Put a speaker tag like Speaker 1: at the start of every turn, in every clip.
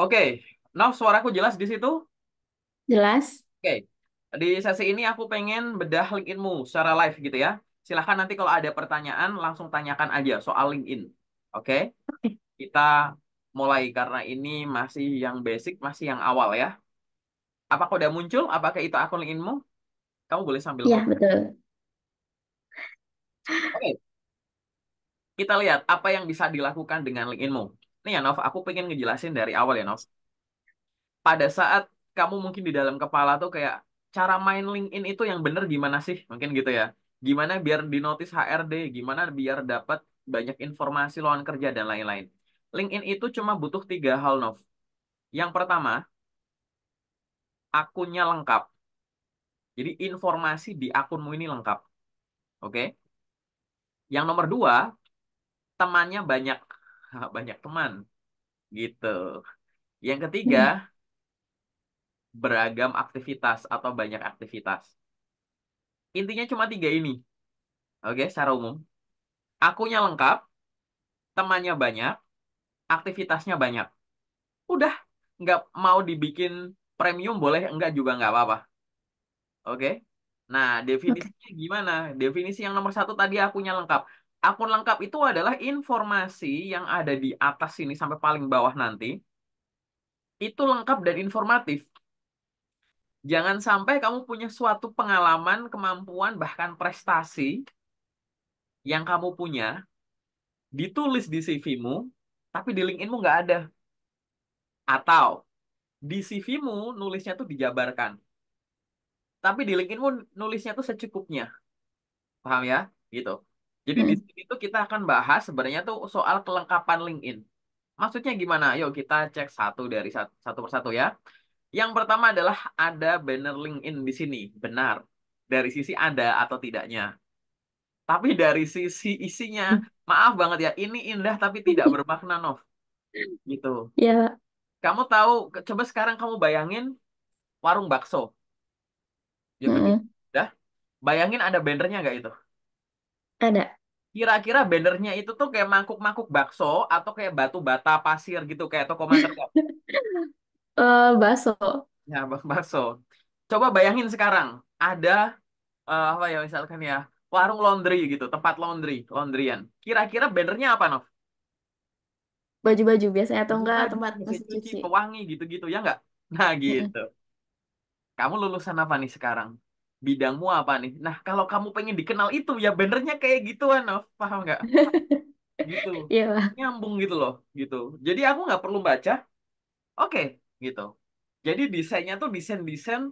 Speaker 1: Oke, Nov, suaraku jelas di situ?
Speaker 2: Jelas?
Speaker 1: Oke, di sesi ini aku pengen bedah LinkedIn-mu secara live gitu ya. Silahkan nanti kalau ada pertanyaan langsung tanyakan aja soal LinkedIn. Oke,
Speaker 2: Oke.
Speaker 1: kita mulai karena ini masih yang basic, masih yang awal ya. Apakah udah muncul? Apakah itu akun LinkedIn-mu? Kamu boleh sambil
Speaker 2: Iya,
Speaker 1: foto.
Speaker 2: betul.
Speaker 1: Oke, kita lihat apa yang bisa dilakukan dengan LinkedIn-mu. Nih ya, Nov, aku pengen ngejelasin dari awal ya, Nov. Pada saat kamu mungkin di dalam kepala tuh kayak cara main LinkedIn itu yang bener gimana sih? Mungkin gitu ya. Gimana biar dinotis HRD, gimana biar dapat banyak informasi lowongan kerja dan lain-lain. LinkedIn itu cuma butuh tiga hal, Nov. Yang pertama, akunnya lengkap. Jadi informasi di akunmu ini lengkap. Oke? Yang nomor dua, temannya banyak. Banyak teman. Gitu. Yang ketiga,
Speaker 2: Mm.
Speaker 1: beragam aktivitas atau banyak aktivitas. Intinya cuma tiga ini. Oke, secara umum. Akunnya lengkap, temannya banyak, aktivitasnya banyak. Udah, nggak mau dibikin premium boleh, enggak juga nggak apa-apa. Oke? Nah,
Speaker 2: Oke.
Speaker 1: definisinya gimana? Definisi yang nomor satu tadi akunnya lengkap. Akun lengkap itu adalah informasi yang ada di atas sini sampai paling bawah nanti. Itu lengkap dan informatif. Jangan sampai kamu punya suatu pengalaman, kemampuan, bahkan prestasi yang kamu punya, ditulis di CV-mu, tapi di LinkedIn-mu nggak ada. Atau di CV-mu nulisnya tuh dijabarkan. Tapi di LinkedIn-mu nulisnya tuh secukupnya. Paham ya? Gitu. Jadi di
Speaker 2: Mm.
Speaker 1: sini tuh kita akan bahas sebenarnya tuh soal kelengkapan LinkedIn. Maksudnya gimana? Yuk kita cek satu dari satu persatu ya. Yang pertama adalah ada banner LinkedIn di sini. Benar. Dari sisi ada atau tidaknya. Tapi dari sisi isinya, maaf banget ya, ini indah tapi tidak bermakna, Nov. Gitu.
Speaker 2: Ya,
Speaker 1: Kamu tahu, coba sekarang kamu bayangin warung bakso. Ya gede.
Speaker 2: mm.
Speaker 1: Dah. Bayangin ada bannernya nggak itu?
Speaker 2: Ada.
Speaker 1: Kira-kira bannernya itu tuh kayak mangkuk-mangkuk bakso atau kayak batu bata pasir gitu kayak toko martabak.
Speaker 2: Bakso.
Speaker 1: Ya, bakso. Coba bayangin sekarang ada apa ya misalkan ya warung laundry gitu, tempat laundryan. Kira-kira bannernya apa, Nov?
Speaker 2: Baju-baju biasanya atau enggak
Speaker 1: Baju-baju,
Speaker 2: tempat
Speaker 1: mesin
Speaker 2: mesin
Speaker 1: cuci,
Speaker 2: cuci.
Speaker 1: pewangi gitu-gitu ya nggak? Nah
Speaker 2: Mm-mm.
Speaker 1: gitu. Kamu lulusan apa nih sekarang? Bidangmu apa nih? Nah kalau kamu pengen dikenal itu ya bannernya kayak gituan, Nov. Paham nggak? Gitu.
Speaker 2: Iya, Pak.
Speaker 1: Nyambung gitu loh, gitu. Jadi aku nggak perlu baca. Oke, gitu. Jadi desainnya tuh desain-desain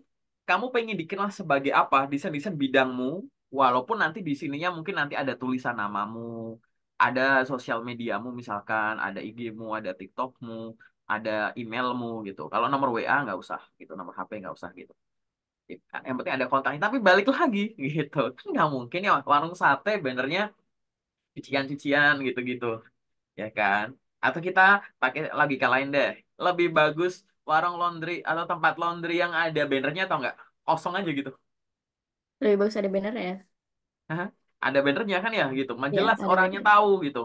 Speaker 1: kamu pengen dikenal sebagai apa? Desain-desain bidangmu, walaupun nanti di sininya mungkin nanti ada tulisan namamu, ada sosial mediamu misalkan, ada IG-mu, ada TikTok-mu, ada emailmu gitu. Kalau nomor WA nggak usah gitu, nomor HP nggak usah gitu. Yang penting ada kontaknya. Tapi balik lagi gitu, kan nggak mungkin ya warung sate bannernya cucian-cucian gitu-gitu ya kan? Atau kita pakai logika lain deh. Lebih bagus warung laundry atau tempat laundry yang ada bannernya atau enggak? Kosong aja gitu.
Speaker 2: Lebih bagus ada banner ya.
Speaker 1: Hah? Ada bannernya kan ya gitu.
Speaker 2: Iya,
Speaker 1: Jelas
Speaker 2: ada
Speaker 1: orangnya
Speaker 2: banner.
Speaker 1: tahu gitu.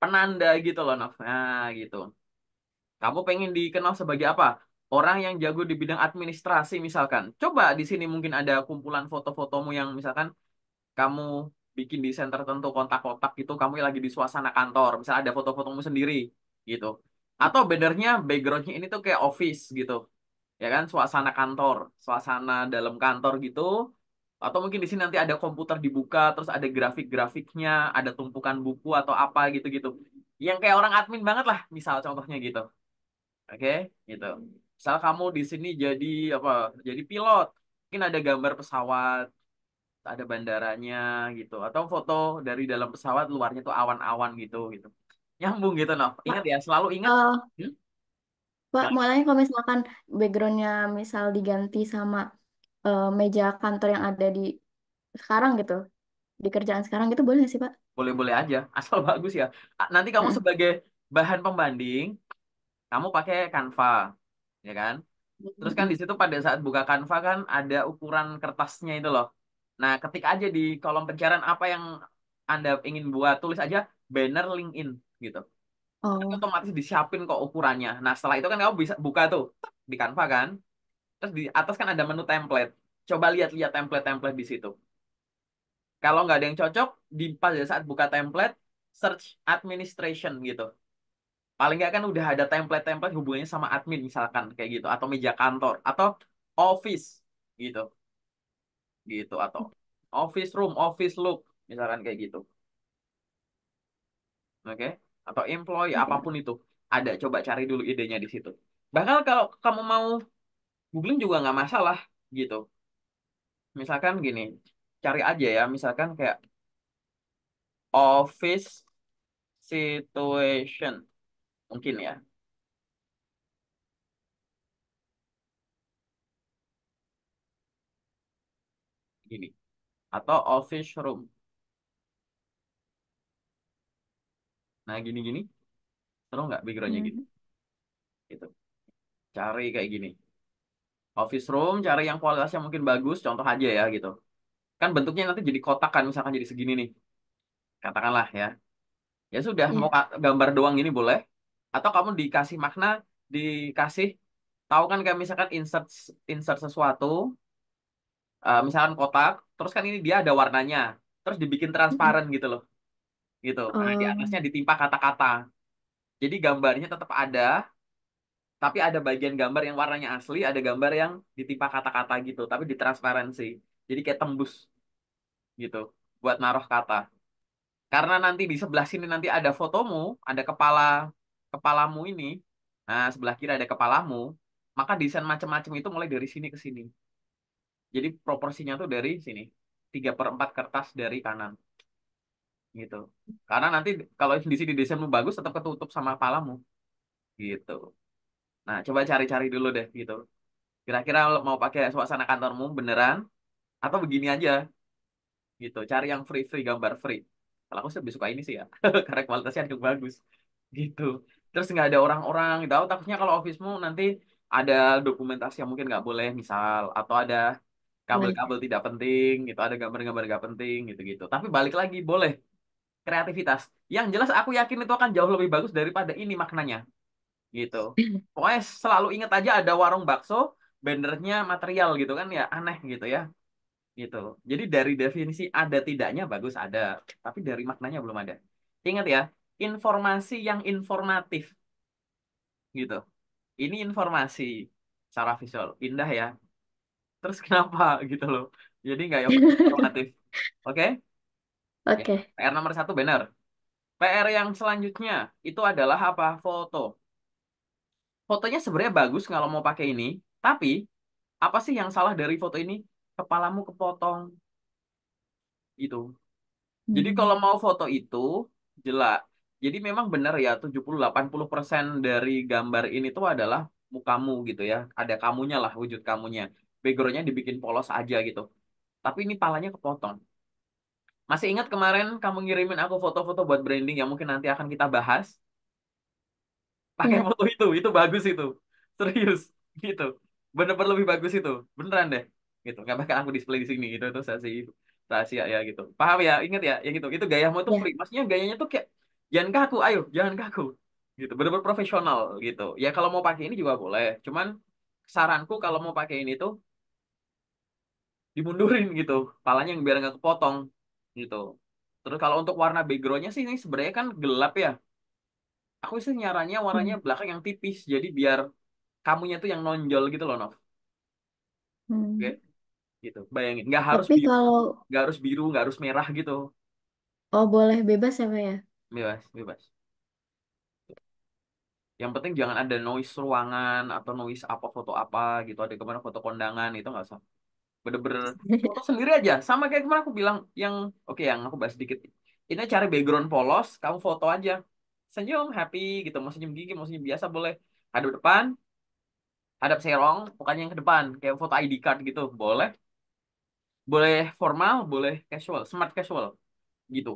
Speaker 1: Penanda gitu loh, Nov. Nah, gitu. Kamu pengen dikenal sebagai apa? Orang yang jago di bidang administrasi misalkan. Coba di sini mungkin ada kumpulan foto-fotomu yang misalkan kamu bikin desain tertentu kontak-kotak gitu, kamu lagi di suasana kantor, misal ada foto-fotomu sendiri gitu. Atau bannernya backgroundnya ini tuh kayak office gitu, ya kan, suasana kantor, suasana dalam kantor gitu. Atau mungkin di sini nanti ada komputer dibuka, terus ada grafik-grafiknya, ada tumpukan buku atau apa gitu-gitu. Yang kayak orang admin banget lah, misal contohnya gitu. Oke, gitu. Misal kamu di sini jadi apa? Jadi pilot. Mungkin ada gambar pesawat, ada bandaranya gitu atau foto dari dalam pesawat luarnya tuh awan-awan gitu nyambung gitu Nov, ingat
Speaker 2: Pak,
Speaker 1: ya, selalu ingat.
Speaker 2: eh,
Speaker 1: Hmm?
Speaker 2: Pak,
Speaker 1: Nah,
Speaker 2: mau nanya kalau misalkan backgroundnya misal diganti sama meja kantor yang ada di sekarang gitu, di kerjaan sekarang gitu boleh nggak sih, Pak?
Speaker 1: boleh-boleh aja asal bagus ya. Nanti kamu
Speaker 2: Heeh.
Speaker 1: sebagai bahan pembanding kamu pakai Canva ya kan, terus kan di
Speaker 2: Mm-mm.
Speaker 1: situ pada saat buka Canva kan ada ukuran kertasnya itu loh. Nah ketik aja di kolom pencarian apa yang anda ingin buat, tulis aja banner LinkedIn gitu. Nanti
Speaker 2: Oh,
Speaker 1: otomatis disiapin kok ukurannya. Nah, setelah itu kan kamu bisa buka tuh di Canva kan. Terus di atas kan ada menu template. Coba lihat-lihat template-template di situ. Kalau nggak ada yang cocok, di pada saat buka template, search administration gitu. Paling nggak kan udah ada template-template hubungannya sama admin misalkan kayak gitu, atau meja kantor, atau office gitu, gitu atau office room, office look misalkan kayak gitu, oke? Atau employee
Speaker 2: oke.
Speaker 1: apapun itu ada. Coba cari dulu idenya di situ. Bahkan kalau kamu mau googling juga nggak masalah gitu. Misalkan gini, cari aja ya, misalkan kayak office situation mungkin ya gini, atau office room. Nah gini-gini, seru nggak backgroundnya gitu?
Speaker 2: Hmm.
Speaker 1: Gitu. Cari kayak gini. Office room, cari yang kualitasnya mungkin bagus, contoh aja ya gitu. Kan bentuknya nanti jadi kotak kan, misalkan jadi segini nih, katakanlah ya. Ya sudah, mau
Speaker 2: Ya.
Speaker 1: gambar doang gini boleh. Atau kamu dikasih makna, dikasih, tahu kan kayak misalkan insert insert sesuatu, misalkan kotak, terus kan ini dia ada warnanya, terus dibikin
Speaker 2: Mm-mm.
Speaker 1: transparan gitu loh, gitu. Nah, di
Speaker 2: Oh,
Speaker 1: atasnya ditimpa kata-kata. Jadi gambarnya tetap ada, tapi ada bagian gambar yang warnanya asli, ada gambar yang ditimpa kata-kata gitu, tapi ditransparansi. Jadi kayak tembus gitu buat naruh kata. Karena nanti di sebelah sini nanti ada fotomu, ada kepalamu ini. Nah, sebelah kiri ada kepalamu, maka desain macam-macam itu mulai dari sini ke sini. Jadi proporsinya tuh dari sini. 3/4 kertas dari kanan gitu. Karena nanti kalau di sini desainmu bagus tetap ketutup sama kepalamu gitu. Nah, coba cari-cari dulu deh gitu. Kira-kira mau pakai suasana kantormu beneran atau begini aja gitu. Cari yang free-free, gambar free. Kalau aku sih lebih suka ini sih ya, karena kualitasnya yang bagus gitu. Terus nggak ada orang-orang gitu. Aku takutnya kalau officemu nanti ada dokumentasi yang mungkin nggak boleh misal, atau ada
Speaker 2: oh iya.
Speaker 1: kabel-kabel tidak penting gitu, ada gambar-gambar nggak penting gitu-gitu. Tapi balik lagi boleh kreativitas. Yang jelas aku yakin itu akan jauh lebih bagus daripada ini maknanya gitu. Pokoknya selalu ingat aja ada warung bakso, bannernya material gitu kan ya aneh gitu ya gitu. Jadi dari definisi ada tidaknya bagus ada, tapi dari maknanya belum ada. Ingat ya, informasi yang informatif gitu. Ini informasi secara visual indah ya. Terus kenapa gitu loh? Jadi nggak yang penting informatif. Oke? Ya.
Speaker 2: Oke.
Speaker 1: PR nomor satu benar. PR yang selanjutnya itu adalah apa? Foto. Fotonya sebenarnya bagus kalau mau pakai ini, tapi apa sih yang salah dari foto ini? Kepalamu kepotong gitu. Jadi kalau
Speaker 2: Hmm.
Speaker 1: mau foto itu jelas. Jadi memang benar ya 70-80% dari gambar ini tuh adalah mukamu gitu ya. Ada kamunya lah, wujud kamunya. Backgroundnya dibikin polos aja gitu. Tapi ini palanya kepotong. Masih ingat kemarin kamu ngirimin aku foto-foto buat branding yang mungkin nanti akan kita bahas? Pakai
Speaker 2: Ingat.
Speaker 1: foto itu bagus itu. Serius gitu. Bener-bener lebih bagus itu. Beneran deh. Gitu. Nggak bakal aku display di sini gitu. Itu rahasia ya gitu. Paham ya? Ingat ya yang itu. Itu gayamu tuh
Speaker 2: Ya.
Speaker 1: free. Maksudnya gayanya tuh kayak jangan kaku, ayo, jangan kaku. Gitu. Bener-bener profesional gitu. Ya kalau mau pakai ini juga boleh. Cuman saranku kalau mau pakai ini tuh dimundurin gitu. Palanya yang biar nggak kepotong gitu. Terus kalau untuk warna backgroundnya sih ini sebenarnya kan gelap ya. Aku sih nyaranya warnanya
Speaker 2: Hmm.
Speaker 1: belakang yang tipis. Jadi biar kamunya tuh yang nonjol gitu loh, Nov. Oke,
Speaker 2: Hmm.
Speaker 1: gitu. Bayangin, nggak harus
Speaker 2: Tapi
Speaker 1: biru,
Speaker 2: kalau
Speaker 1: nggak harus biru, nggak harus merah gitu.
Speaker 2: oh boleh bebas ya, Pak ya?
Speaker 1: Bebas, bebas. Yang penting jangan ada noise ruangan atau noise apa foto apa gitu. Ada kemana foto kondangan itu nggak usah. Bener-bener foto sendiri aja. Sama kayak kemarin aku bilang yang oke yang aku bahas sedikit. Ini cari background polos, kamu foto aja. Senyum, happy gitu. Mau senyum gigi, mau senyum biasa boleh. Hadap depan, hadap serong, bukannya yang ke depan. Kayak foto ID card gitu. Boleh. Boleh formal, boleh casual, smart casual gitu.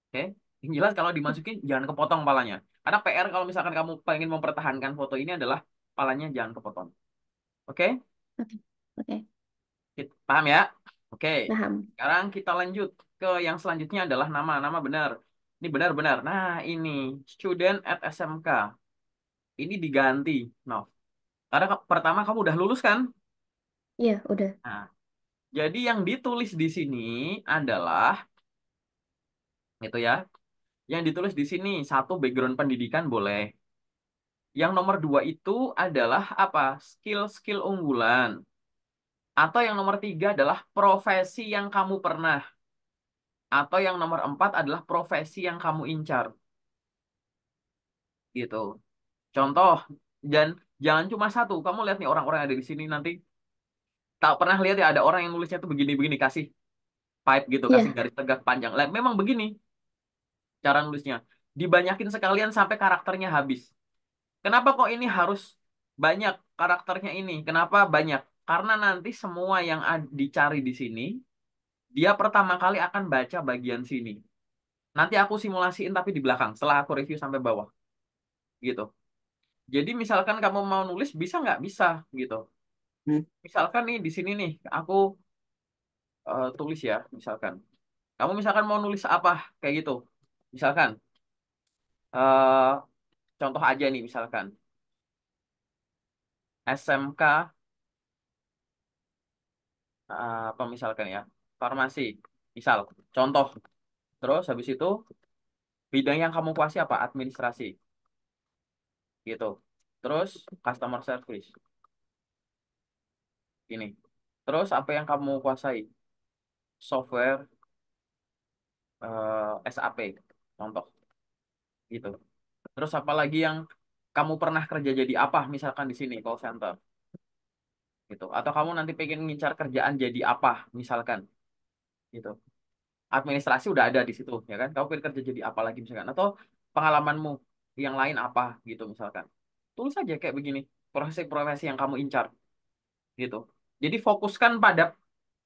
Speaker 1: Oke. Yang jelas kalau dimasukin jangan kepotong palanya. Karena PR kalau misalkan kamu pengen mempertahankan foto ini adalah palanya jangan kepotong. Oke?
Speaker 2: Oke. Oke.
Speaker 1: Paham ya? Oke.
Speaker 2: Paham.
Speaker 1: Sekarang kita lanjut ke yang selanjutnya adalah nama. Nama benar. Ini benar-benar. Nah, ini student at SMK. Ini diganti. No. Karena pertama kamu udah lulus kan?
Speaker 2: Iya, udah.
Speaker 1: Nah, jadi yang ditulis di sini adalah itu ya. Yang ditulis di sini satu background pendidikan boleh. Yang nomor dua itu adalah apa? Skill-skill unggulan. Atau yang nomor tiga adalah profesi yang kamu pernah. Atau yang nomor empat adalah profesi yang kamu incar. Gitu. Contoh, dan jangan cuma satu. Kamu lihat nih orang-orang yang ada di sini nanti. Tak pernah lihat ya ada orang yang nulisnya tuh begini-begini. Kasih pipe gitu. Kasih
Speaker 2: Iya,
Speaker 1: garis tegak panjang. Lah, memang begini cara nulisnya. Dibanyakin sekalian sampai karakternya habis. Kenapa kok ini harus banyak karakternya ini? Kenapa banyak? Karena nanti semua yang dicari di sini, dia pertama kali akan baca bagian sini. Nanti aku simulasiin tapi di belakang, setelah aku review sampai bawah, gitu. Jadi misalkan kamu mau nulis, bisa nggak? Bisa, gitu. Misalkan nih, di sini nih, aku tulis ya, misalkan. Kamu misalkan mau nulis apa, kayak gitu. Misalkan, eh, contoh aja nih, misalkan. SMK, apa misalkan ya, farmasi. Misal, contoh. Terus habis itu bidang yang kamu kuasai apa? Administrasi gitu. Terus customer service ini. Terus apa yang kamu kuasai? Software, SAP contoh gitu. Terus apa lagi yang kamu pernah kerja jadi apa misalkan di sini call center gitu. Atau kamu nanti pengen ngincar kerjaan jadi apa misalkan gitu. Administrasi udah ada di situ ya kan. Kamu pengen kerja jadi apa lagi misalkan atau pengalamanmu yang lain apa gitu misalkan. Tulis aja kayak begini. Profesi-profesi yang kamu incar gitu. Jadi fokuskan pada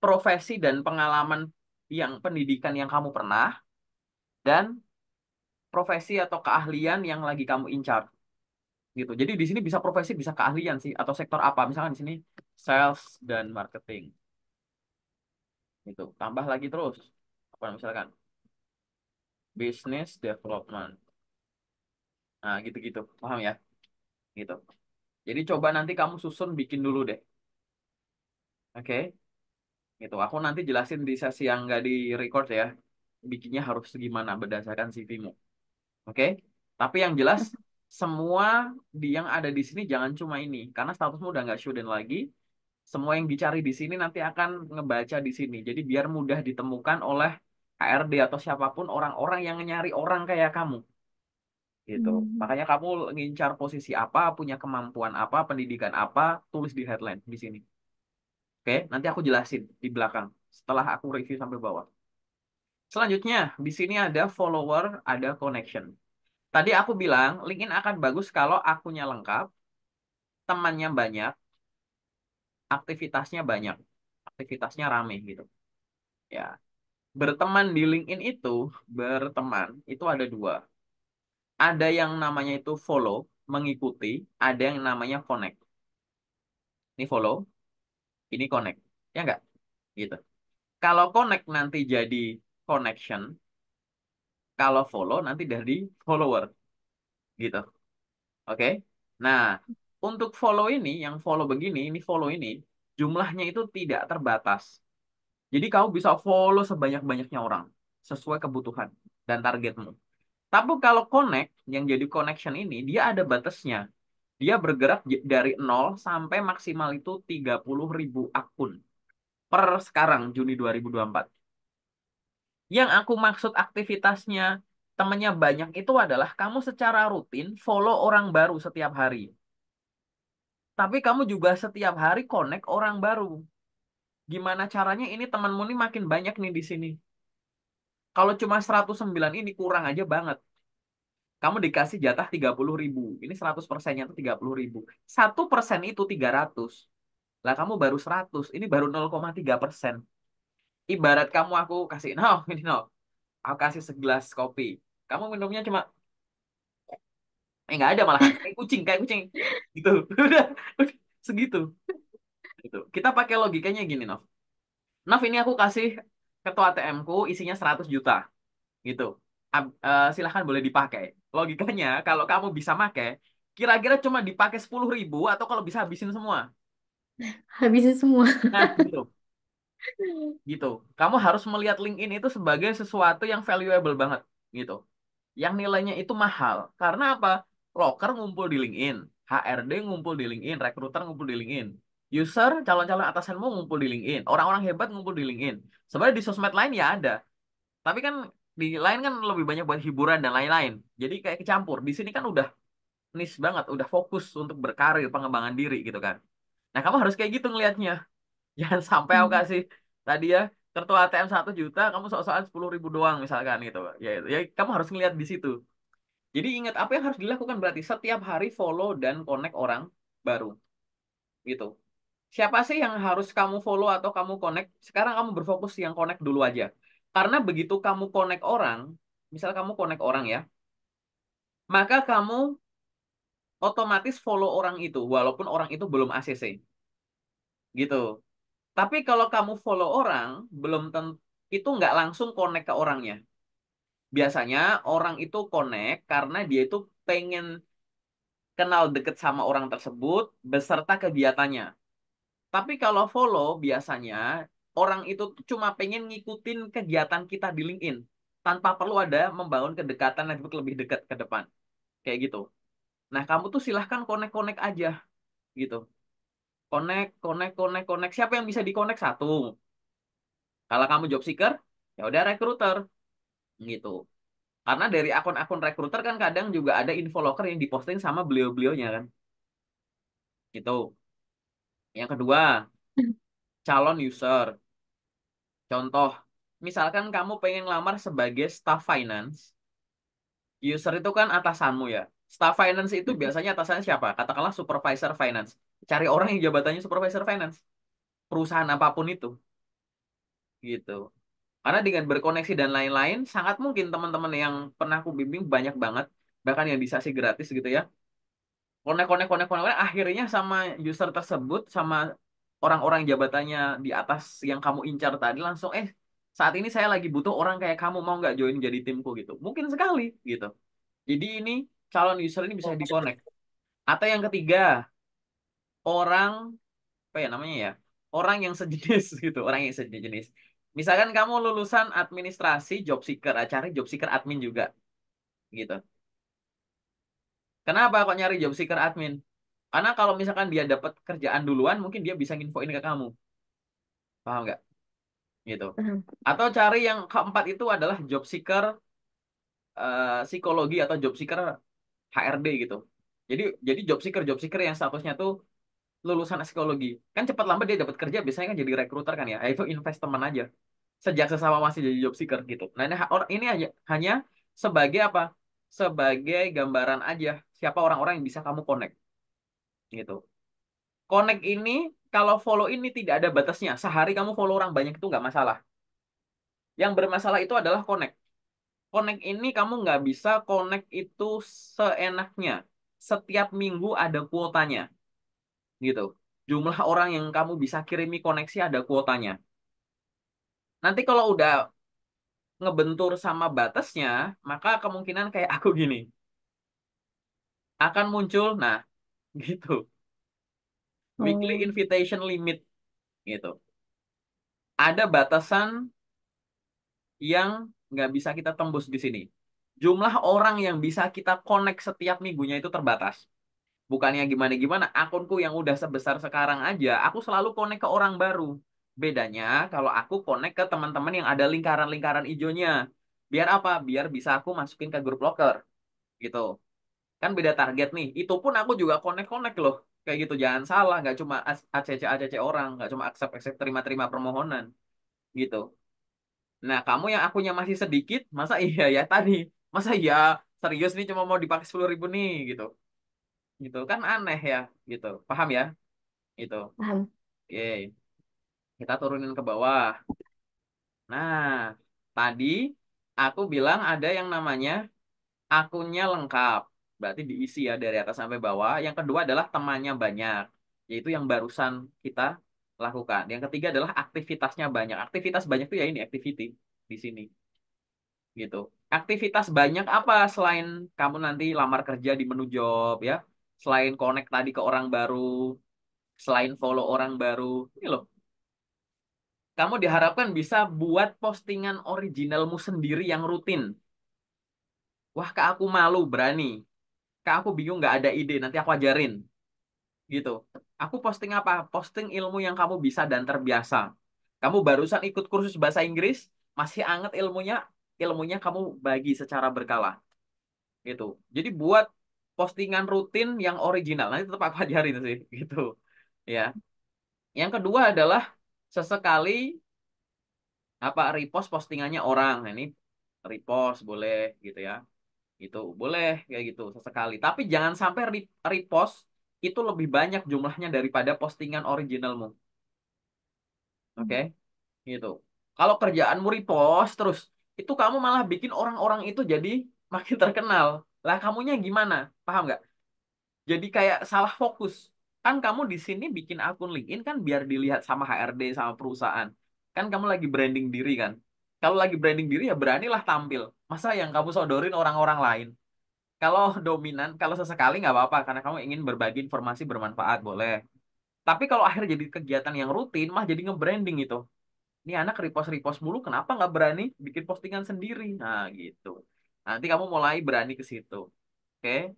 Speaker 1: profesi dan pengalaman yang pendidikan yang kamu pernah dan profesi atau keahlian yang lagi kamu incar gitu. Jadi di sini bisa profesi, bisa keahlian sih atau sektor apa. Misalkan di sini sales dan marketing gitu. Tambah lagi terus apa misalkan business development. Nah, gitu-gitu. Paham ya? Gitu. Jadi coba nanti kamu susun bikin dulu deh. Oke? Gitu. Aku nanti jelasin di sesi yang nggak di record ya. Bikinnya harus gimana berdasarkan CV-mu. Oke? Tapi yang jelas semua yang ada di sini jangan cuma ini, karena statusmu udah nggak student lagi. Semua yang dicari di sini nanti akan ngebaca di sini. Jadi biar mudah ditemukan oleh HRD atau siapapun orang-orang yang nyari orang kayak kamu. Gitu.
Speaker 2: Hmm.
Speaker 1: Makanya kamu ngincar posisi apa, punya kemampuan apa, pendidikan apa, tulis di headline di sini. Oke? Nanti aku jelasin di belakang setelah aku review sampai bawah. Selanjutnya, di sini ada follower, ada connection. Tadi aku bilang, LinkedIn akan bagus kalau akunnya lengkap, temannya banyak, aktivitasnya banyak, aktivitasnya rame gitu. Ya, berteman di LinkedIn itu, berteman itu ada dua. Ada yang namanya itu follow, mengikuti, ada yang namanya connect. Ini follow, ini connect. Ya enggak? Gitu. Kalau connect nanti jadi connection, kalau follow nanti jadi follower gitu. Oke? Nah, untuk follow ini, yang follow begini, ini follow ini, jumlahnya itu tidak terbatas. Jadi kamu bisa follow sebanyak-banyaknya orang sesuai kebutuhan dan targetmu. Tapi kalau connect, yang jadi connection ini, dia ada batasnya. Dia bergerak dari nol sampai maksimal itu 30.000 akun per sekarang, Juni 2024. Yang aku maksud aktivitasnya temennya banyak itu adalah kamu secara rutin follow orang baru setiap hari. Tapi kamu juga setiap hari connect orang baru. Gimana caranya ini temanmu nih makin banyak nih di sini. Kalau cuma 109 ini kurang aja banget. Kamu dikasih jatah 30.000. Ini 100%-nya itu 30.000. 1% itu 300. Lah kamu baru 100. Ini baru 0,3%. Ibarat kamu aku kasih, no, ini no. Aku kasih segelas kopi. Kamu minumnya cuma, nggak ada malahan. Kayak kucing, kayak kucing. Gitu. Udah segitu. Gitu. Kita pakai logikanya gini, Nov. Nov, ini aku kasih ketua ATM ku isinya 100 juta. Gitu. silahkan boleh dipakai. Logikanya, kalau kamu bisa pakai, kira-kira cuma dipakai 10.000 atau kalau bisa habisin semua.
Speaker 2: Habisin semua.
Speaker 1: Nah, gitu. Gitu. Kamu harus melihat LinkedIn itu sebagai sesuatu yang valuable banget. Gitu. Yang nilainya itu mahal. Karena apa? Loker ngumpul di LinkedIn, HRD ngumpul di LinkedIn, recruiter ngumpul di LinkedIn, user, calon-calon atasanmu ngumpul di LinkedIn, orang-orang hebat ngumpul di LinkedIn. Sebenarnya di sosmed lain ya ada, tapi kan di lain kan lebih banyak buat hiburan dan lain-lain. Jadi kayak kecampur. Di sini kan udah niche banget, udah fokus untuk berkarir, pengembangan diri gitu kan. Nah, kamu harus kayak gitu ngelihatnya. Jangan sampai aku
Speaker 2: Hmm.
Speaker 1: kasih tadi ya kartu ATM 1 juta, kamu sok-sokan 10.000 doang misalkan gitu. Ya itu. Ya kamu harus ngelihat di situ. Jadi ingat apa yang harus dilakukan berarti setiap hari follow dan connect orang baru gitu. Siapa sih yang harus kamu follow atau kamu connect? Sekarang kamu berfokus yang connect dulu aja. Karena begitu kamu connect orang, misal kamu connect orang ya, maka kamu otomatis follow orang itu walaupun orang itu belum ACC gitu. Tapi kalau kamu follow orang, belum tentu itu nggak langsung connect ke orangnya. Biasanya orang itu connect karena dia itu pengen kenal deket sama orang tersebut beserta kegiatannya. Tapi kalau follow biasanya orang itu tuh cuma pengen ngikutin kegiatan kita di LinkedIn tanpa perlu ada membangun kedekatan network lebih dekat ke depan. Kayak gitu. Nah, kamu tuh silahkan connect-connect aja gitu. Connect, connect, connect, connect. Siapa yang bisa di-connect? Satu. Kalau kamu job seeker, ya udah recruiter gitu. Karena dari akun-akun recruiter kan kadang juga ada info loker yang diposting sama beliau-beliaunya kan. Gitu. Yang kedua, calon user. Contoh, misalkan kamu pengen lamar sebagai staff finance, user itu kan atasanmu ya. Staff finance itu biasanya atasannya siapa? Katakanlah supervisor finance. Cari orang yang jabatannya supervisor finance. Perusahaan apapun itu. Gitu. Karena dengan berkoneksi dan lain-lain, sangat mungkin teman-teman yang pernah aku bimbing banyak banget, bahkan yang disasi gratis gitu ya. Konek-konek, akhirnya sama user tersebut, sama orang-orang jabatannya di atas yang kamu incar tadi langsung, saat ini saya lagi butuh orang kayak kamu, mau nggak join jadi timku gitu. Mungkin sekali gitu. Jadi ini calon user ini bisa di-connect. Atau yang ketiga, orang, apa ya namanya ya? Orang yang sejenis gitu, orang yang sejenis. Misalkan kamu lulusan administrasi job seeker, cari job seeker admin juga gitu. Kenapa kok nyari job seeker admin? Karena kalau misalkan dia dapat kerjaan duluan, mungkin dia bisa nginfoin ke kamu. Paham nggak? Gitu.
Speaker 2: Paham.
Speaker 1: Atau cari yang keempat itu adalah job seeker psikologi atau job seeker HRD gitu. Jadi job seeker yang statusnya tuh lulusan psikologi. Kan cepat lambat dia dapat kerja, biasanya kan jadi rekruter kan ya. Itu investment aja. Sejak sesama masih jadi job seeker gitu. Nah, ini aja hanya sebagai apa? Sebagai gambaran aja siapa orang-orang yang bisa kamu connect gitu. Connect ini kalau follow ini tidak ada batasnya. Sehari kamu follow orang banyak itu nggak masalah. Yang bermasalah itu adalah connect. Connect ini kamu nggak bisa connect itu seenaknya. Setiap minggu ada kuotanya gitu. Jumlah orang yang kamu bisa kirimi koneksi ada kuotanya. Nanti kalau udah ngebentur sama batasnya, maka kemungkinan kayak aku gini akan muncul. Nah, gitu. Weekly
Speaker 2: Oh,
Speaker 1: invitation limit gitu. Ada batasan yang nggak bisa kita tembus di sini. Jumlah orang yang bisa kita connect setiap minggunya itu terbatas. Bukannya gimana-gimana, akunku yang udah sebesar sekarang aja, aku selalu connect ke orang baru. Bedanya kalau aku connect ke teman-teman yang ada lingkaran-lingkaran hijaunya. Biar apa? Biar bisa aku masukin ke grup locker gitu. Kan beda target nih. Itu pun aku juga connect-connect loh. Kayak gitu, jangan salah. Nggak cuma ACC orang, nggak cuma accept-accept terima-terima permohonan gitu. Nah, kamu yang akunya masih sedikit, masa iya ya tadi? Masa iya serius nih cuma mau dipakai 10.000 nih gitu. Gitu kan aneh ya gitu. Paham ya? Itu.
Speaker 2: paham.
Speaker 1: Oke, kita turunin ke bawah. Nah, tadi aku bilang ada yang namanya akunnya lengkap. Berarti diisi ya dari atas sampai bawah. Yang kedua adalah temannya banyak. Yaitu yang barusan kita lakukan. Yang ketiga adalah aktivitasnya banyak. Aktivitas banyak itu ya ini activity di sini gitu. Aktivitas banyak apa selain kamu nanti lamar kerja di menu job ya? Selain connect tadi ke orang baru, selain follow orang baru, ini loh. Kamu diharapkan bisa buat postingan originalmu sendiri yang rutin. Wah, kak aku malu berani. Kak aku bingung nggak ada ide, nanti aku ajarin. Gitu. Aku posting apa? Posting ilmu yang kamu bisa dan terbiasa. Kamu barusan ikut kursus bahasa Inggris, masih anget ilmunya, ilmunya kamu bagi secara berkala. Gitu. Jadi buat postingan rutin yang original. Nanti tetap aku ajarin sih, gitu. Ya. Yang kedua adalah sesekali apa repost postingannya orang. Nah, ini repost boleh gitu ya. Gitu, boleh kayak gitu sesekali. Tapi jangan sampai repost itu lebih banyak jumlahnya daripada postingan originalmu. Oke? Gitu. Kalau kerjaanmu repost terus, itu kamu malah bikin orang-orang itu jadi makin terkenal. Lah kamunya gimana? Paham nggak? Jadi kayak salah fokus. Kan kamu di sini bikin akun LinkedIn kan biar dilihat sama HRD sama perusahaan. Kan kamu lagi branding diri kan. Kalau lagi branding diri ya beranilah tampil. Masa yang kamu sodorin orang-orang lain? Kalau dominan, kalau sesekali nggak apa-apa karena kamu ingin berbagi informasi bermanfaat boleh. Tapi kalau akhirnya jadi kegiatan yang rutin, mah jadi nge-branding itu. Ini anak repost-repost mulu, kenapa nggak berani bikin postingan sendiri? Nah, gitu. Nanti kamu mulai berani ke situ. Oke?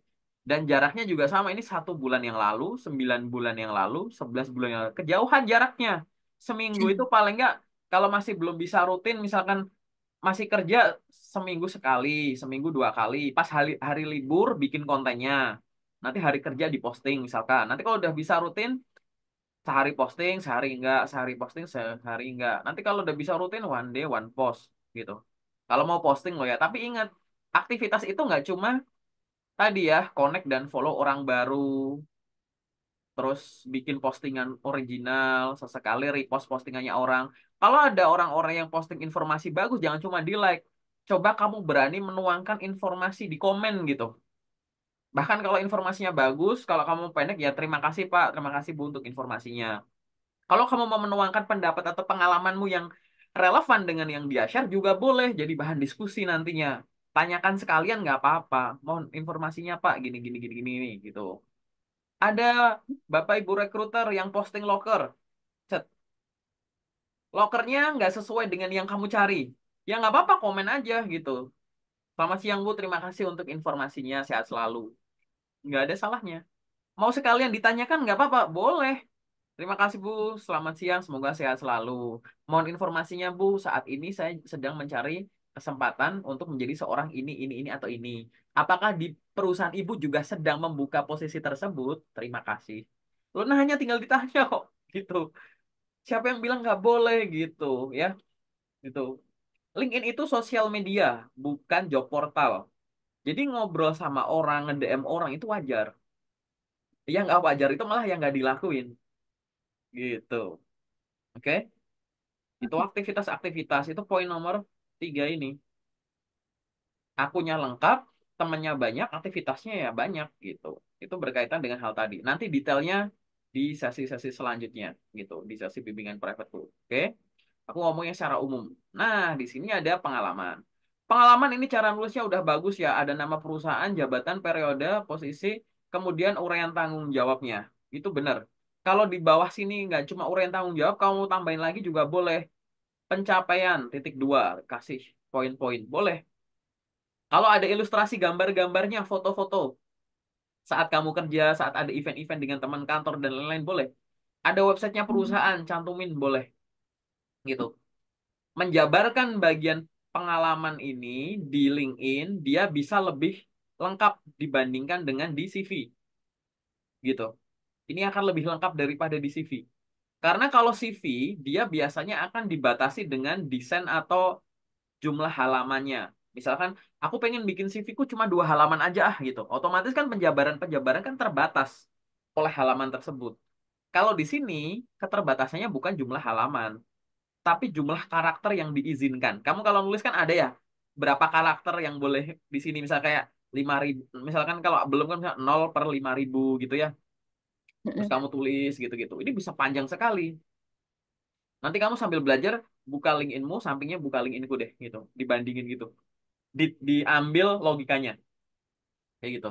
Speaker 1: Dan jaraknya juga sama. Ini 1 bulan yang lalu, 9 bulan yang lalu, 11 bulan yang lalu. Kejauhan jaraknya. Seminggu itu paling nggak, kalau masih belum bisa rutin, misalkan masih kerja seminggu sekali, seminggu 2 kali. Pas hari, hari libur bikin kontennya. Nanti hari kerja diposting misalkan. Nanti kalau udah bisa rutin, sehari posting, sehari posting, sehari enggak. Nanti kalau udah bisa rutin, one day, one post gitu. Kalau mau posting loh ya. Tapi ingat, aktivitas itu nggak cuma tadi ya, connect dan follow orang baru, terus bikin postingan original, sesekali repost postingannya orang. Kalau ada orang-orang yang posting informasi bagus, jangan cuma di like. Coba kamu berani menuangkan informasi di komen gitu. Bahkan kalau informasinya bagus, kalau kamu pendek ya terima kasih Pak, terima kasih Bu untuk informasinya. Kalau kamu mau menuangkan pendapat atau pengalamanmu yang relevan dengan yang dia share juga boleh jadi bahan diskusi nantinya. Tanyakan sekalian nggak apa-apa. Mohon informasinya Pak, gini gini gini gini nih, gitu. Ada Bapak Ibu rekruter yang posting loker. Set, lokernya nggak sesuai dengan yang kamu cari. Ya nggak apa-apa, komen aja gitu. Selamat siang Bu, terima kasih untuk informasinya, sehat selalu. Nggak ada salahnya. Mau sekalian ditanyakan nggak apa-apa, boleh. Terima kasih Bu, selamat siang, semoga sehat selalu. Mohon informasinya Bu, saat ini saya sedang mencari kesempatan untuk menjadi seorang ini, atau ini. Apakah di perusahaan Ibu juga sedang membuka posisi tersebut? Terima kasih. Lu nah hanya tinggal ditanya kok, gitu. Siapa yang bilang nggak boleh gitu, ya? Gitu. LinkedIn itu sosial media, bukan job portal. Jadi ngobrol sama orang, nge-DM orang itu wajar. Yang nggak wajar itu malah yang nggak dilakuin, gitu. Oke? Itu
Speaker 2: Oke.
Speaker 1: aktivitas-aktivitas itu poin nomor 3 ini. Akunya lengkap, temennya banyak, aktivitasnya ya banyak gitu. Itu berkaitan dengan hal tadi. Nanti detailnya di sesi-sesi selanjutnya gitu, di sesi bimbingan private tuh. Oke? Aku ngomongnya secara umum. Nah, di sini ada pengalaman. Pengalaman ini cara nulisnya udah bagus ya. Ada nama perusahaan, jabatan, periode, posisi, kemudian uraian tanggung jawabnya. Itu benar. Kalau di bawah sini nggak cuma uraian tanggung jawab, kamu mau tambahin lagi juga boleh. Pencapaian, titik 2, kasih poin-poin. Boleh. Kalau ada ilustrasi gambar-gambarnya, foto-foto, saat kamu kerja, saat ada event-event dengan teman kantor dan lain-lain, boleh. Ada websitenya perusahaan, cantumin, boleh. Gitu. Menjabarkan bagian pengalaman ini di LinkedIn, dia bisa lebih lengkap dibandingkan dengan di CV. Gitu. Ini akan lebih lengkap daripada di CV. Karena kalau CV, dia biasanya akan dibatasi dengan desain atau jumlah halamannya. Misalkan aku pengen bikin CV ku cuma 2 halaman aja gitu. Otomatis kan penjabaran-penjabaran kan terbatas oleh halaman tersebut. Kalau di sini keterbatasannya bukan jumlah halaman, tapi jumlah karakter yang diizinkan. Kamu kalau nulis kan ada ya berapa karakter yang boleh di sini. Misal kayak 5.000. Misalkan kalau belum kan misal 0/5.000 gitu ya. Terus
Speaker 2: Mm-mm.
Speaker 1: kamu tulis gitu-gitu. Ini bisa panjang sekali. Nanti kamu sambil belajar buka LinkedIn-mu, sampingnya buka LinkedIn-ku deh gitu. Dibandingin gitu. diambil logikanya kayak gitu.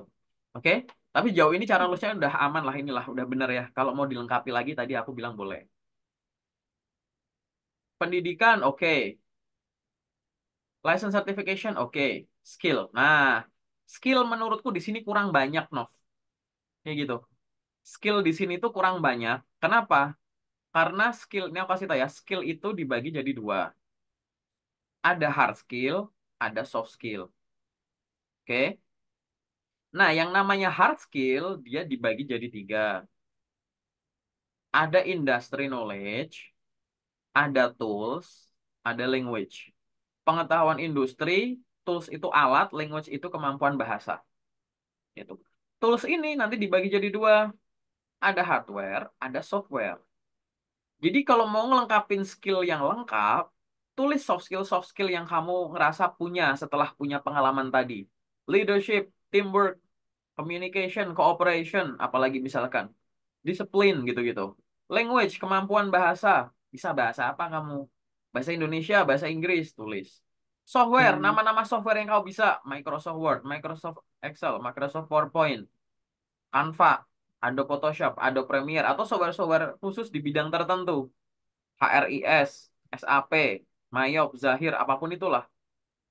Speaker 1: Oke? Tapi jauh ini cara lulusnya udah aman lah, inilah udah bener ya. Kalau mau dilengkapi lagi tadi aku bilang boleh. Pendidikan oke. License certification oke. Skill. Nah, skill menurutku di sini kurang banyak, Nov. Kayak gitu. Skill di sini tuh kurang banyak. Kenapa? Karena skill, ini aku kasih tau ya, skill itu dibagi jadi dua. Ada hard skill, ada soft skill. Oke? Nah, yang namanya hard skill, dia dibagi jadi tiga. Ada industry knowledge, ada tools, ada language. Pengetahuan industri, tools itu alat, language itu kemampuan bahasa. Gitu. Tools ini nanti dibagi jadi dua. Ada hardware, ada software. Jadi kalau mau ngelengkapin skill yang lengkap, tulis soft skill yang kamu ngerasa punya setelah punya pengalaman tadi. Leadership, teamwork, communication, cooperation, apalagi misalkan. Disiplin gitu-gitu. Language, kemampuan bahasa. Bisa bahasa apa kamu? Bahasa Indonesia, bahasa Inggris, tulis. Software, nama-nama software yang kamu bisa. Microsoft Word, Microsoft Excel, Microsoft PowerPoint, Canva, Adobe Photoshop, Adobe Premiere, atau software-software khusus di bidang tertentu. HRIS, SAP, Mayop, Zahir, apapun itulah.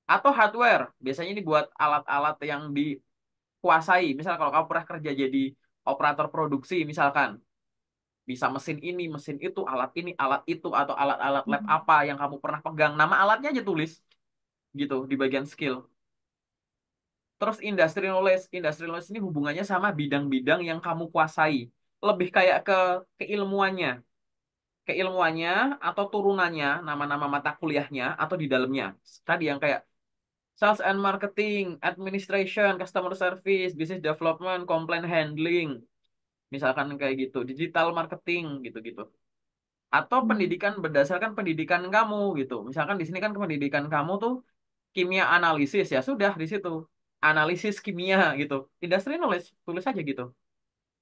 Speaker 1: Atau hardware, biasanya ini buat alat-alat yang dikuasai. Misal kalau kamu pernah kerja jadi operator produksi, misalkan. Bisa mesin ini, mesin itu, alat itu, atau alat-alat lab apa yang kamu pernah pegang. Nama alatnya aja tulis, gitu, di bagian skill. Terus industry knowledge ini hubungannya sama bidang-bidang yang kamu kuasai. Lebih kayak ke keilmuannya. Keilmuannya atau turunannya, nama-nama mata kuliahnya, atau di dalamnya. Tadi yang kayak sales and marketing, administration, customer service, business development, complaint handling. Misalkan kayak gitu, digital marketing, gitu-gitu. Atau
Speaker 2: Hmm.
Speaker 1: pendidikan berdasarkan pendidikan kamu gitu. Misalkan di sini kan pendidikan kamu tuh kimia analisis ya sudah di situ analisis kimia gitu. Industry knowledge tulis aja gitu.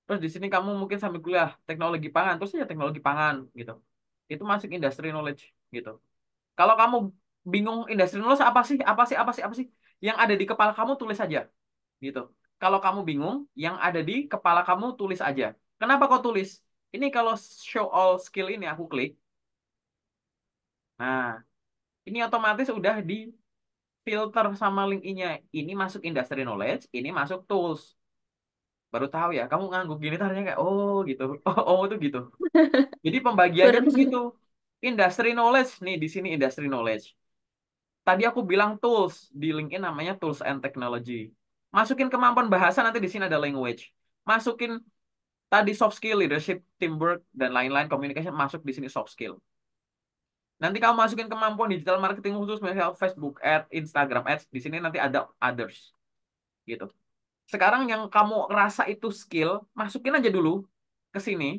Speaker 1: Terus di sini kamu mungkin sambil kuliah teknologi pangan terus aja teknologi pangan gitu. Itu masuk industry knowledge gitu. Kalau kamu bingung industry knowledge apa sih? Apa sih? Apa sih? Apa sih? Yang ada di kepala kamu tulis aja gitu. Kalau kamu bingung, yang ada di kepala kamu tulis aja. Kenapa kau tulis? Ini kalau show all skill ini aku klik. Nah, ini otomatis udah di filter sama link nya. Ini masuk industry knowledge, ini masuk tools. Baru tahu ya, kamu ngangguk gini tadinya kayak oh gitu. Oh, itu gitu. Jadi pembagiannya tuh gitu.
Speaker 2: Baru-
Speaker 1: Industry knowledge nih di sini industry knowledge. Tadi aku bilang tools di LinkedIn namanya tools and technology. Masukin kemampuan bahasa nanti di sini ada language. Masukin tadi soft skill, leadership, teamwork dan lain-lain communication masuk di sini soft skill. Nanti kamu masukin kemampuan digital marketing khusus misalnya Facebook Ads, Instagram Ads, di sini nanti ada others gitu. Sekarang yang kamu rasa itu skill, masukin aja dulu ke sini.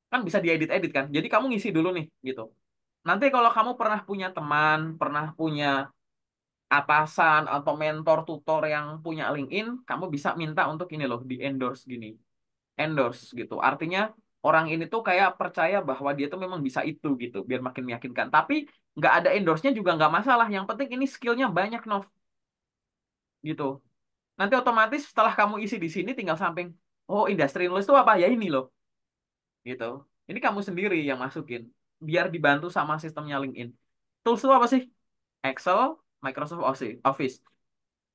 Speaker 1: Kan bisa diedit-edit kan. Jadi kamu ngisi dulu nih gitu. Nanti kalau kamu pernah punya teman, pernah punya atasan atau mentor tutor yang punya LinkedIn, kamu bisa minta untuk ini loh, di endorse gini. Endorse gitu. Artinya orang ini tuh kayak percaya bahwa dia tuh memang bisa itu gitu, biar makin meyakinkan. Tapi nggak ada endorse-nya juga nggak masalah. Yang penting ini skillnya banyak, Nov. Gitu. Nanti otomatis setelah kamu isi di sini tinggal samping, oh industri nulis itu apa? Ya ini loh, gitu. Ini kamu sendiri yang masukin, biar dibantu sama sistemnya LinkedIn. Tools itu apa sih? Excel, Microsoft Office.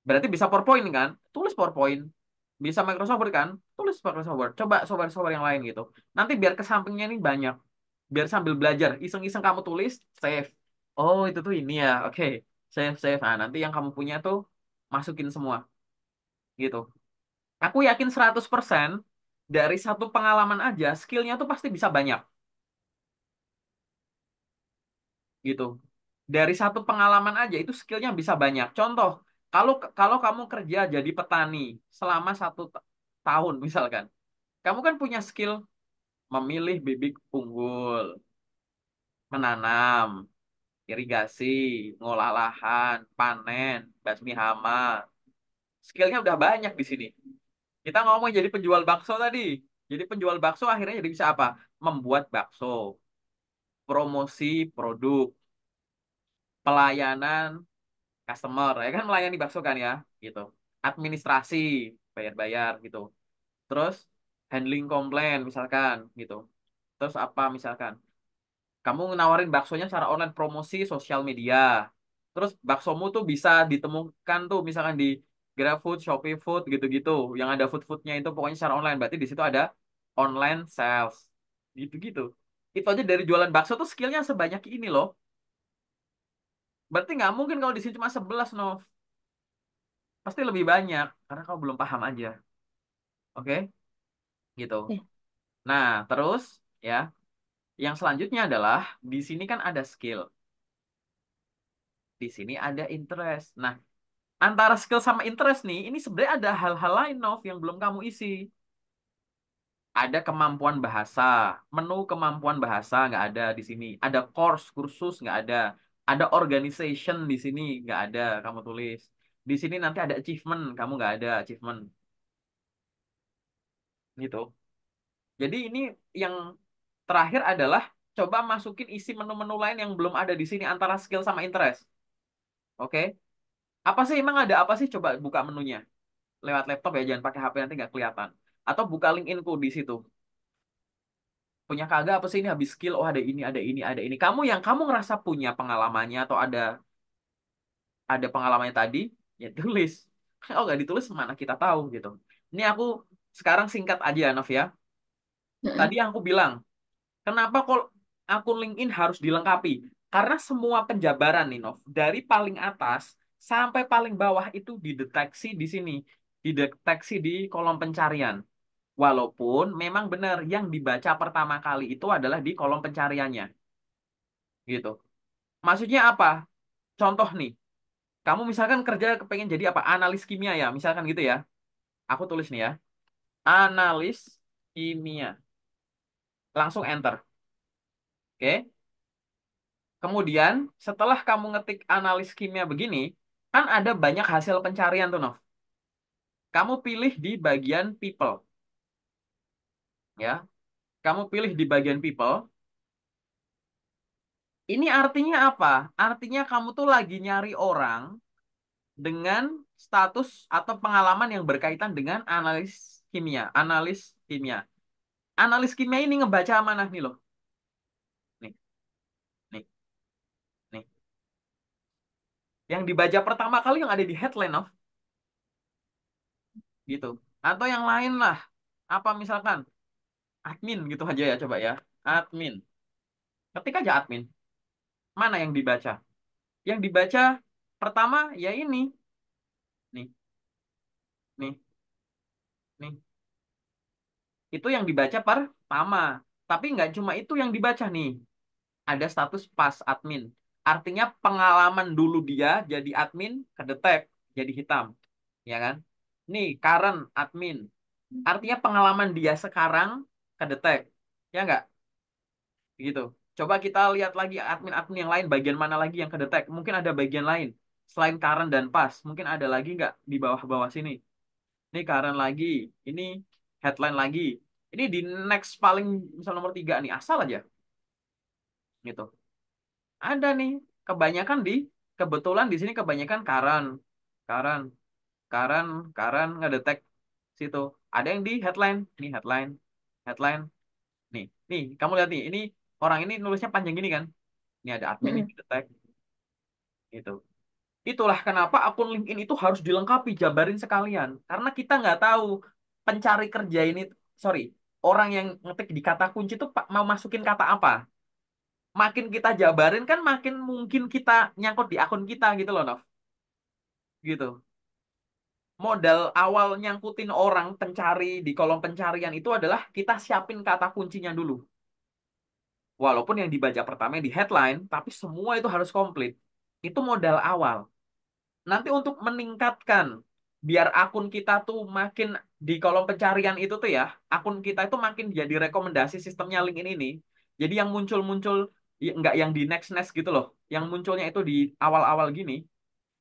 Speaker 1: Berarti bisa PowerPoint kan? Tulis PowerPoint. Bisa Microsoft Word kan? Tulis Microsoft Word. Coba software-software yang lain gitu. Nanti biar ke sampingnya ini banyak. Biar sambil belajar, iseng-iseng kamu tulis, save. Oh, itu tuh ini ya. Oke, save, save. Nah, nanti yang kamu punya tuh masukin semua gitu. Aku yakin 100% dari satu pengalaman aja skillnya tuh pasti bisa banyak gitu. Dari satu pengalaman aja itu skillnya bisa banyak. Contoh, kalau kalau kamu kerja jadi petani selama 1 tahun misalkan, kamu kan punya skill memilih bibit unggul, menanam, irigasi, ngolah lahan, panen, basmi hama. Skillnya udah banyak di sini. Kita ngomong jadi penjual bakso tadi. Jadi penjual bakso akhirnya jadi bisa apa? Membuat bakso, promosi produk, pelayanan, customer ya kan, melayani bakso kan ya, gitu. Administrasi, bayar-bayar gitu. Terus handling komplain misalkan gitu. Terus apa misalkan? Kamu nawarin baksonya secara online, promosi sosial media. Terus baksomu tuh bisa ditemukan tuh misalkan di GrabFood, Shopee Food gitu-gitu. Yang ada food-foodnya itu pokoknya secara online. Berarti di situ ada online sales. Gitu-gitu. Itu aja dari jualan bakso tuh skillnya sebanyak ini loh. Berarti nggak mungkin kalau di sini cuma 11 Nov. Pasti lebih banyak. Karena kau belum paham aja. Oke? Gitu.
Speaker 2: Ya.
Speaker 1: Nah, terus ya, yang selanjutnya adalah di sini kan ada skill. Di sini ada interest. Nah, antara skill sama interest nih, ini sebenarnya ada hal-hal lain, Nov, yang belum kamu isi. Ada kemampuan bahasa, menu kemampuan bahasa nggak ada di sini. Ada course, kursus nggak ada. Ada organization di sini nggak ada, kamu tulis. Di sini nanti ada achievement, kamu nggak ada achievement, gitu. Jadi ini yang terakhir adalah coba masukin isi menu-menu lain yang belum ada di sini antara skill sama interest. Oke? Apa sih emang ada apa sih? Coba buka menunya lewat laptop ya, jangan pakai HP nanti nggak kelihatan. Atau buka LinkedIn-ku di situ. Punya kagak apa sih ini habis skill? Oh ada ini, ada ini, ada ini. Kamu yang kamu ngerasa punya pengalamannya atau ada pengalamannya tadi, ya tulis. Oh nggak ditulis mana kita tahu gitu. Ini aku sekarang singkat aja Nov ya. Tadi
Speaker 2: Mm-mm.
Speaker 1: yang aku bilang, kenapa kok akun LinkedIn harus dilengkapi? Karena semua penjabaran nih Nov, dari paling atas sampai paling bawah itu dideteksi di sini, dideteksi di kolom pencarian. Walaupun memang benar yang dibaca pertama kali itu adalah di kolom pencariannya, gitu. Maksudnya apa? Contoh nih, kamu misalkan kerja kepengen jadi apa? Analis kimia ya, misalkan gitu ya. Aku tulis nih ya, analis kimia. Langsung enter. Oke. Kemudian setelah kamu ngetik analis kimia begini, kan ada banyak hasil pencarian tuh, Nov. Kamu pilih di bagian people, ya. Kamu pilih di bagian people. Ini artinya apa? Artinya kamu tuh lagi nyari orang dengan status atau pengalaman yang berkaitan dengan analis kimia. Analis kimia. Analis kimia ini ngebaca mana nih loh? Nih, nih, nih. Yang dibaca pertama kali yang ada di headline of gitu. Atau yang lain lah. Apa misalkan admin gitu aja ya coba ya. Admin. Ketik aja admin. Mana yang dibaca? Yang dibaca pertama ya ini. Nih, nih, nih. Itu yang dibaca pertama. Tapi nggak cuma itu yang dibaca nih. Ada status pas admin. Artinya pengalaman dulu dia jadi admin kedetek jadi hitam, ya kan? Nih, current admin. Artinya pengalaman dia sekarang kedetek, ya nggak? Gitu. Coba kita lihat lagi admin-admin yang lain, bagian mana lagi yang kedetek? Mungkin ada bagian lain selain current dan pas. Mungkin ada lagi nggak di bawah-bawah sini? Ini current lagi, ini headline lagi. Ini di next paling misal nomor 3 nih, asal aja, gitu. Ada nih, kebanyakan kebetulan di sini kebanyakan Karan, Karan, Karan ngedetek situ. Ada yang di headline, nih headline, headline, nih, nih, kamu lihat nih, ini orang ini nulisnya panjang gini kan? Ini ada admin nih
Speaker 2: Mm-mm.
Speaker 1: ngedetek, gitu. Itulah kenapa akun LinkedIn itu harus dilengkapi, jabarin sekalian. Karena kita nggak tahu pencari kerja ini, sorry, orang yang ngetik di kata kunci itu mau masukin kata apa. Makin kita jabarin kan makin mungkin kita nyangkut di akun kita gitu loh, Nov. Gitu. Modal awal nyangkutin orang pencari di kolom pencarian itu adalah kita siapin kata kuncinya dulu. Walaupun yang dibaca pertama di headline, tapi semua itu harus komplit. Itu modal awal. Nanti untuk meningkatkan biar akun kita tuh makin di kolom pencarian itu tuh ya, akun kita itu makin jadi rekomendasi sistemnya LinkedIn ini. Jadi yang muncul-muncul nggak yang di next-next gitu loh. Yang munculnya itu di awal-awal gini,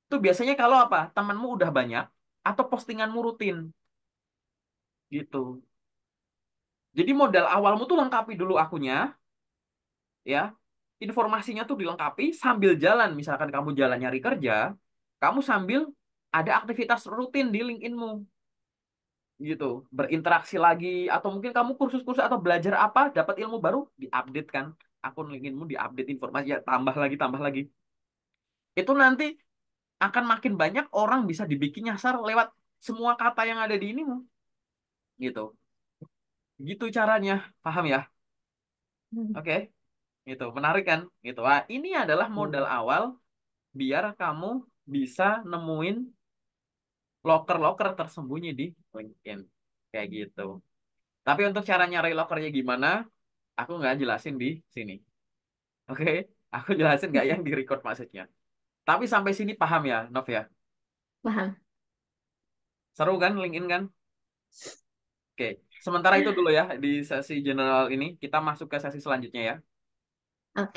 Speaker 1: itu biasanya kalau apa? Temanmu udah banyak atau postinganmu rutin gitu. Jadi modal awalmu tuh lengkapi dulu akunnya, ya. Informasinya tuh dilengkapi sambil jalan. Misalkan kamu jalan nyari kerja, kamu sambil ada aktivitas rutin di LinkedIn-mu gitu, berinteraksi lagi atau mungkin kamu kursus-kursus atau belajar apa, dapat ilmu baru, diupdate kan akun LinkedIn-mu, diupdate informasi ya, tambah lagi. Itu nanti akan makin banyak orang bisa dibikin nyasar lewat semua kata yang ada di inimu gitu. Gitu caranya. Paham ya?
Speaker 2: Hmm.
Speaker 1: Oke. Gitu. Menarik kan? Gitu. Wah, ini adalah modal
Speaker 2: Hmm.
Speaker 1: awal biar kamu bisa nemuin loker-loker tersembunyi di LinkedIn. Kayak gitu. Tapi untuk cara nyari lokernya gimana, aku nggak jelasin di sini. Oke? Aku jelasin nggak yang di record maksudnya. Tapi sampai sini paham ya, Nov ya?
Speaker 2: Paham.
Speaker 1: Seru kan LinkedIn kan? Oke. Sementara itu dulu ya di sesi general ini. Kita masuk ke sesi selanjutnya ya.
Speaker 2: Oke.